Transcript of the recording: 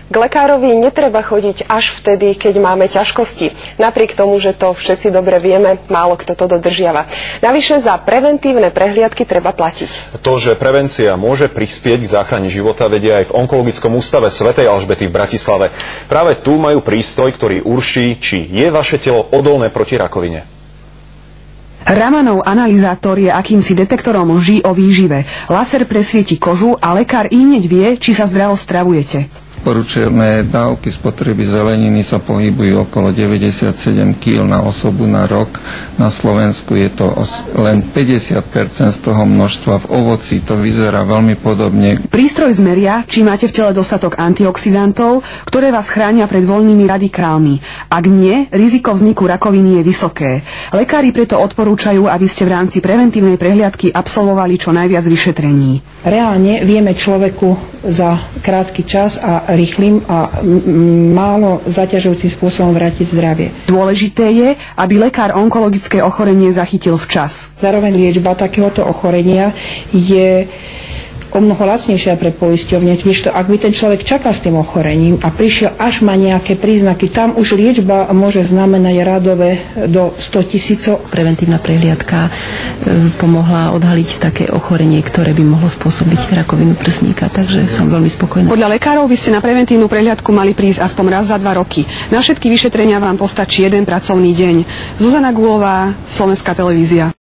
K lekárovi netreba chodiť až vtedy, keď máme ťažkosti. Napriek tomu, že to všetci dobre vieme, málo kto to dodržiava. Navyše za preventívne prehliadky treba platiť. To, že prevencia môže prispieť k záchrane života, vedia aj v Onkologickom ústave svätej Alžbety v Bratislave. Práve tu majú prístroj, ktorý určí, či je vaše telo odolné proti rakovine. Ramanov analyzátor je akýmsi detektorom lží o výžive. Laser presvieti kožu a lekár ihneď vie, či sa zdravo stravujete. Poručené dávky spotreby zeleniny sa pohybujú okolo 97 kg na osobu na rok. Na Slovensku je to len 50% z toho množstva. V ovoci to vyzerá veľmi podobne. Prístroj zmeria, či máte v tele dostatok antioxidantov, ktoré vás chránia pred voľnými radikálmi. Ak nie, riziko vzniku rakoviny je vysoké. Lekári preto odporúčajú, aby ste v rámci preventívnej prehliadky absolvovali čo najviac vyšetrení. Reálne vieme človeku za krátky čas a rýchlym a málo zaťažujúcim spôsobom vrátiť zdravie. Dôležité je, aby lekár onkologické ochorenie zachytil včas. Zároveň liečba takéhoto ochorenia je o mnoho lacnejšia pre poisťovne, než to, ak by ten človek čakal s tým ochorením a prišiel, až má nejaké príznaky, tam už liečba môže znamenať radové do 100 000. Preventívna prehliadka pomohla odhaliť také ochorenie, ktoré by mohlo spôsobiť rakovinu prsníka, takže som veľmi spokojná. Podľa lekárov by ste na preventívnu prehliadku mali prísť aspoň raz za 2 roky. Na všetky vyšetrenia vám postačí 1 pracovný deň. Zuzana Gulová, Slovenská televízia.